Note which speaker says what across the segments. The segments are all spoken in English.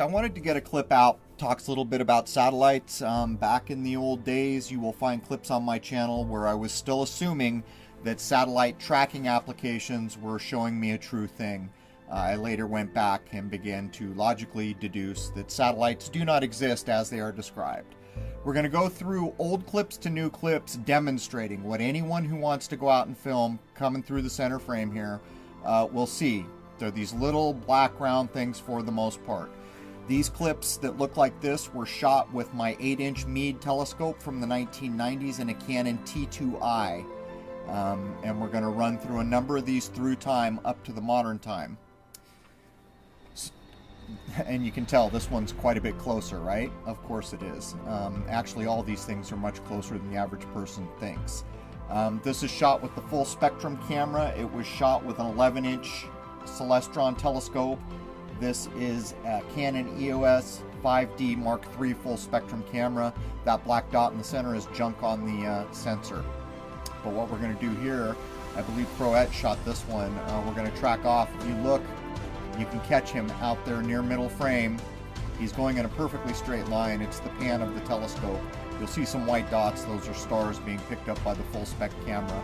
Speaker 1: I wanted to get a clip out, talks a little bit about satellites. Back in the old days, you will find clips on my channel where I was still assuming that satellite tracking applications were showing me a true thing. I later went back and began to logically deduce that satellites do not exist as they are described. We're going to go through old clips to new clips demonstrating what anyone who wants to go out and film coming through the center frame here will see. They're these little black round things for the most part. These clips that look like this were shot with my 8-inch Meade telescope from the 1990s and a Canon T2i. And we're going to run through a number of these through time up to the modern time. And you can tell this one's quite a bit closer, right? Of course it is. Actually, all these things are much closer than the average person thinks. This is shot with the full spectrum camera. It was shot with an 11-inch Celestron telescope. This is a Canon EOS 5D Mark III full spectrum camera. That black dot in the center is junk on the sensor. But what we're going to do here, I believe Proet shot this one. We're going to track off. If you look, you can catch him out there near middle frame. He's going in a perfectly straight line. It's the pan of the telescope. You'll see some white dots. Those are stars being picked up by the full spec camera.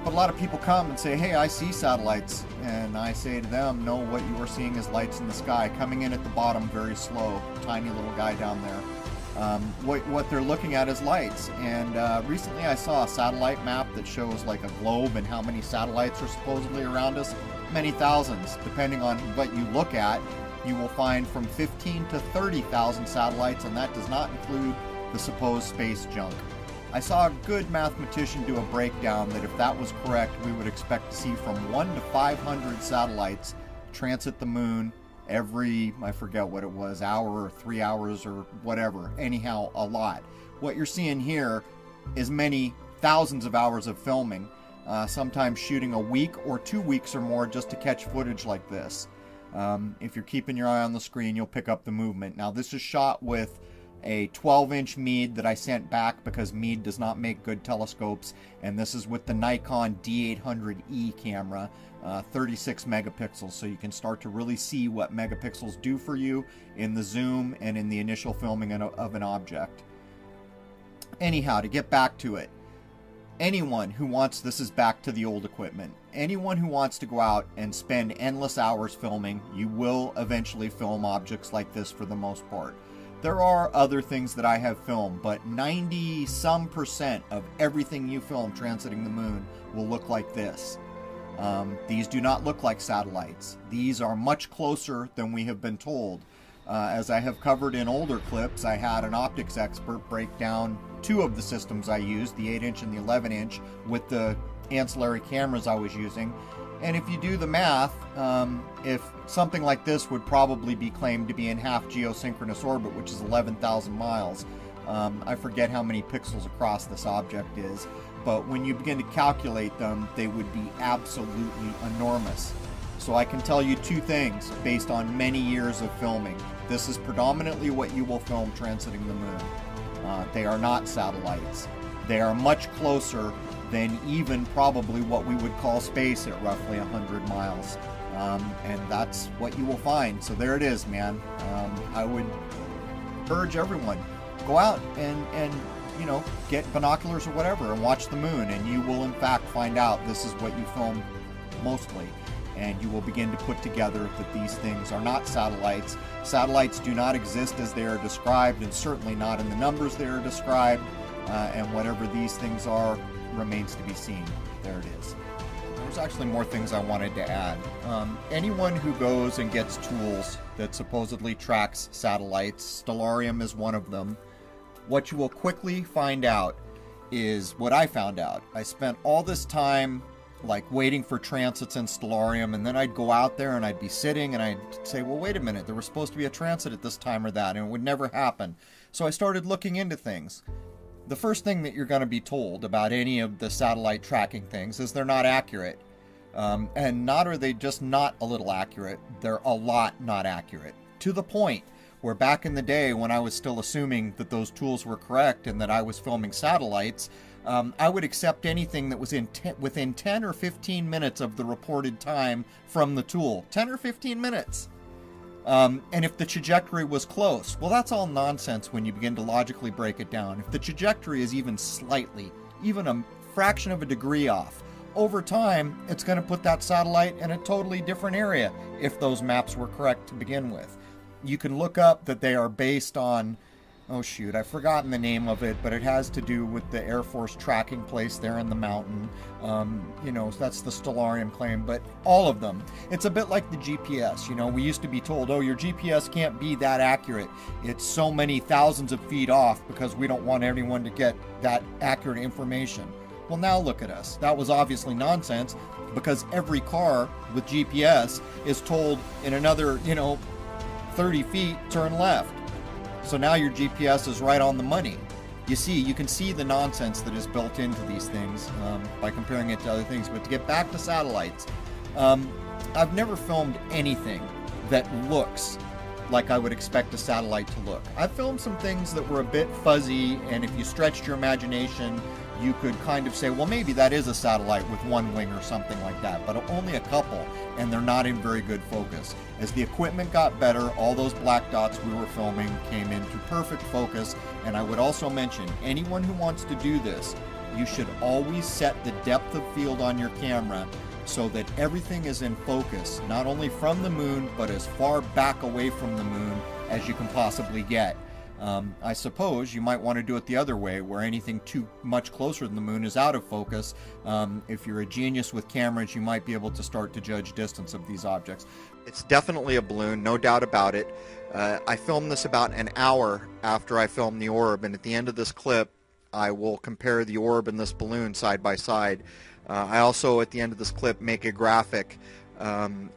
Speaker 1: But a lot of people come and say, hey, I see satellites. And I say to them, no, what you are seeing is lights in the sky. Coming in at the bottom, very slow. Tiny little guy down there. What they're looking at is lights. And recently I saw a satellite map that shows like a globe and how many satellites are supposedly around us. Many thousands. Depending on what you look at, you will find from 15 to 30,000 satellites, and that does not include the supposed space junk. I saw a good mathematician do a breakdown that if that was correct, we would expect to see from 1 to 500 satellites transit the moon every, I forget what it was, hour or 3 hours or whatever. Anyhow, a lot. What you're seeing here is many thousands of hours of filming, sometimes shooting a week or 2 weeks or more just to catch footage like this. If you're keeping your eye on the screen, you'll pick up the movement. Now, this is shot with a 12-inch Meade that I sent back because Meade does not make good telescopes, and this is with the Nikon D800E camera, 36 megapixels, so you can start to really see what megapixels do for you in the zoom and in the initial filming of an object. Anyhow, to get back to it, anyone who wants, this is back to the old equipment, anyone who wants to go out and spend endless hours filming, you will eventually film objects like this for the most part. There are other things that I have filmed, but 90-some% of everything you film transiting the moon will look like this. These do not look like satellites. These are much closer than we have been told. As I have covered in older clips, I had an optics expert break down two of the systems I used, the 8-inch and the 11-inch, with the ancillary cameras I was using. And if you do the math, if something like this would probably be claimed to be in half geosynchronous orbit, which is 11,000 miles. I forget how many pixels across this object is, but when you begin to calculate them, they would be absolutely enormous. So I can tell you two things based on many years of filming. This is predominantly what you will film transiting the moon. They are not satellites. They are much closer than even probably what we would call space at roughly 100 miles. And that's what you will find. So there it is, man. I would urge everyone, go out and you know, get binoculars or whatever and watch the moon, and you will in fact find out this is what you film mostly. And you will begin to put together that these things are not satellites. Satellites do not exist as they are described, and certainly not in the numbers they are described. And whatever these things are remains to be seen. There it is. There's actually more things I wanted to add. Anyone who goes and gets tools that supposedly tracks satellites, Stellarium is one of them, what you will quickly find out is what I found out. I spent all this time like waiting for transits in Stellarium, and then I'd go out there and I'd be sitting and I'd say, well, wait a minute, there was supposed to be a transit at this time or that, and it would never happen. So I started looking into things. The first thing that you're going to be told about any of the satellite tracking things is they're not accurate. And not are they just not a little accurate, they're a lot not accurate. To the point where back in the day when I was still assuming that those tools were correct and that I was filming satellites, I would accept anything that was within 10 or 15 minutes of the reported time from the tool. 10 or 15 minutes. And if the trajectory was close, well, that's all nonsense when you begin to logically break it down. If the trajectory is even slightly, even a fraction of a degree off, over time, it's going to put that satellite in a totally different area if those maps were correct to begin with. You can look up that they are based on, oh shoot, I've forgotten the name of it, but it has to do with the Air Force tracking place there in the mountain. You know, that's the Stellarium claim, but all of them. It's a bit like the GPS. You know, we used to be told, oh, your GPS can't be that accurate. It's so many thousands of feet off because we don't want anyone to get that accurate information. Well, now look at us. That was obviously nonsense because every car with GPS is told in another, 30 feet, turn left. So now your GPS is right on the money. You can see the nonsense that is built into these things by comparing it to other things. But to get back to satellites, I've never filmed anything that looks like I would expect a satellite to look. I've filmed some things that were a bit fuzzy, and if you stretched your imagination, you could kind of say, well, maybe that is a satellite with one wing or something like that, but only a couple, and they're not in very good focus. As the equipment got better, all those black dots we were filming came into perfect focus, and I would also mention, anyone who wants to do this, you should always set the depth of field on your camera so that everything is in focus, not only from the moon, but as far back away from the moon as you can possibly get. I suppose you might want to do it the other way, where anything too much closer than the moon is out of focus. If you're a genius with cameras, you might be able to start to judge distance of these objects. It's definitely a balloon, no doubt about it. I filmed this about an hour after I filmed the orb, and at the end of this clip, I will compare the orb and this balloon side by side. I also, at the end of this clip, make a graphic.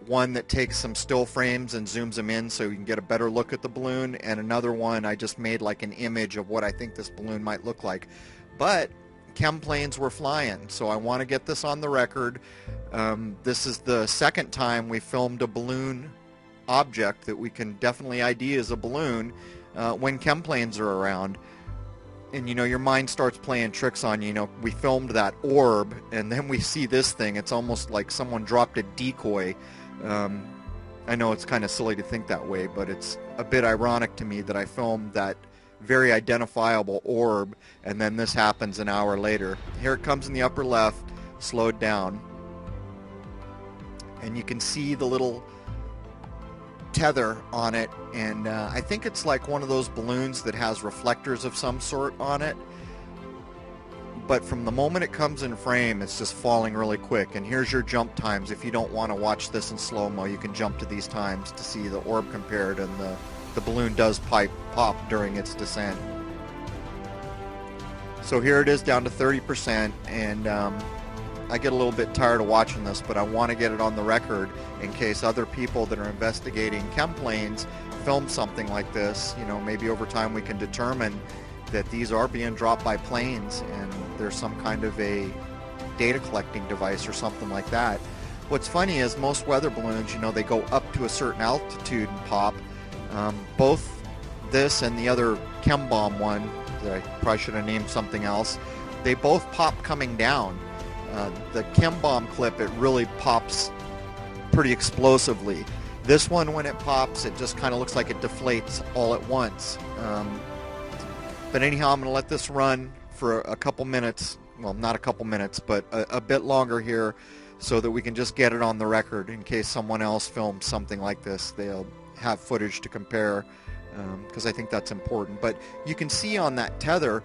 Speaker 1: One that takes some still frames and zooms them in so you can get a better look at the balloon, and another one I just made like an image of what I think this balloon might look like. But chem planes were flying, so I want to get this on the record. This is the second time we filmed a balloon object that we can definitely ID as a balloon when chem planes are around. And your mind starts playing tricks on you. We filmed that orb, and then we see this thing. It's almost like someone dropped a decoy. I know it's kind of silly to think that way, but it's a bit ironic to me that I filmed that very identifiable orb, and then this happens an hour later. Here it comes in the upper left, slowed down. And you can see the little tether on it, and I think it's like one of those balloons that has reflectors of some sort on it, but from the moment it comes in frame, it's just falling really quick. And here's your jump times. If you don't want to watch this in slow-mo, you can jump to these times to see the orb compared, and the balloon does pop during its descent. So here it is down to 30%, and I get a little bit tired of watching this, but I want to get it on the record in case other people that are investigating chem planes film something like this. Maybe over time we can determine that these are being dropped by planes and there's some kind of a data collecting device or something like that. What's funny is most weather balloons, they go up to a certain altitude and pop. Both this and the other chem bomb one, that I probably should have named something else, they both pop coming down. The chem bomb clip, it really pops pretty explosively. This one, when it pops, it just kind of looks like it deflates all at once. But anyhow, I'm going to let this run for a couple minutes. Well, not a couple minutes, but a bit longer here, so that we can just get it on the record in case someone else films something like this. They'll have footage to compare, because I think that's important. But you can see on that tether,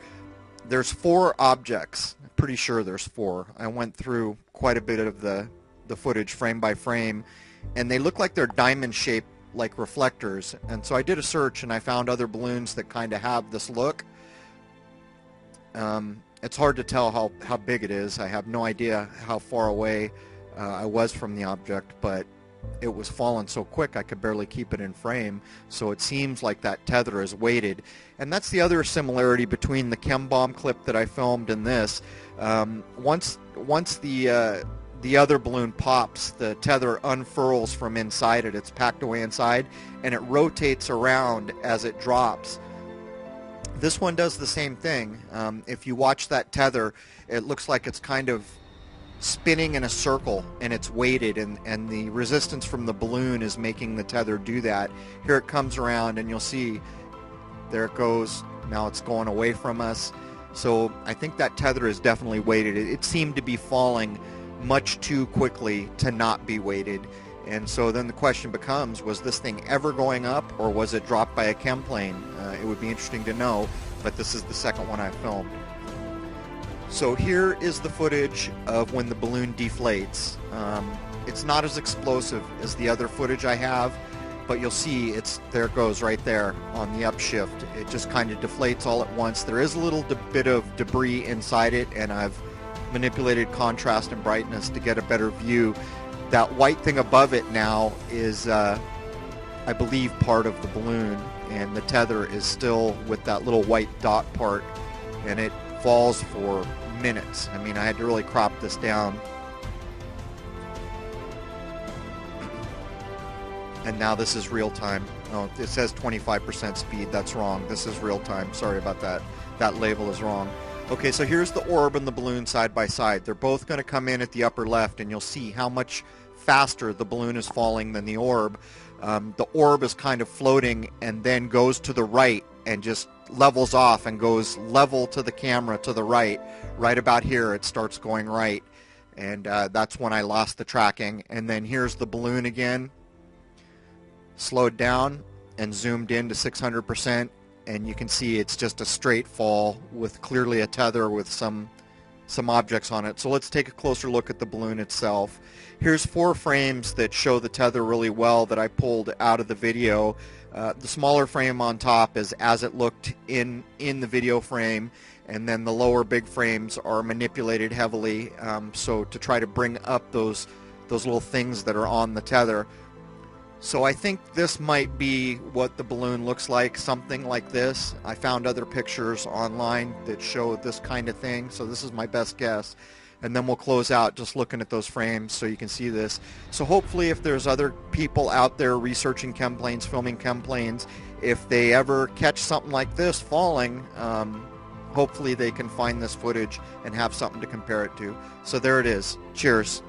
Speaker 1: there's 4 objects. I'm pretty sure there's 4. I went through quite a bit of the footage frame by frame, and they look like they're diamond shaped like reflectors. And so I did a search and I found other balloons that kind of have this look. It's hard to tell how big it is. I have no idea how far away I was from the object, but it was falling so quick I could barely keep it in frame. So it seems like that tether is weighted. And that's the other similarity between the chem bomb clip that I filmed and this. Once the other balloon pops, the tether unfurls from inside it. It's packed away inside, and it rotates around as it drops. This one does the same thing. If you watch that tether, it looks like it's kind of spinning in a circle, and it's weighted, and the resistance from the balloon is making the tether do that. Here it comes around, and you'll see there it goes. Now it's going away from us. So I think that tether is definitely weighted. It seemed to be falling much too quickly to not be weighted. And so then the question becomes, was this thing ever going up, or was it dropped by a chem plane? It would be interesting to know, but this is the second one I filmed. So here is the footage of when the balloon deflates. It's not as explosive as the other footage I have, but you'll see there it goes right there on the upshift. It just kind of deflates all at once. There is a little bit of debris inside it, and I've manipulated contrast and brightness to get a better view. That white thing above it now is, I believe, part of the balloon, and the tether is still with that little white dot part, and it falls for minutes. I mean, I had to really crop this down. And now this is real time. Oh, it says 25% speed. That's wrong. This is real time. Sorry about that. That label is wrong. Okay, so here's the orb and the balloon side by side. They're both going to come in at the upper left, and you'll see how much faster the balloon is falling than the orb. The orb is kind of floating and then goes to the right and just levels off and goes level to the camera to the right. Right about here it starts going right, and that's when I lost the tracking. And then here's the balloon again, slowed down and zoomed in to 600%, and you can see it's just a straight fall with clearly a tether with some objects on it. So let's take a closer look at the balloon itself. Here's 4 frames that show the tether really well that I pulled out of the video. The smaller frame on top is as it looked in the video frame, and then the lower big frames are manipulated heavily, so to try to bring up those little things that are on the tether. So I think this might be what the balloon looks like, something like this. I found other pictures online that show this kind of thing, so this is my best guess. And then we'll close out just looking at those frames so you can see this. So hopefully, if there's other people out there researching chem planes, filming chem planes, if they ever catch something like this falling, hopefully they can find this footage and have something to compare it to. So there it is. Cheers.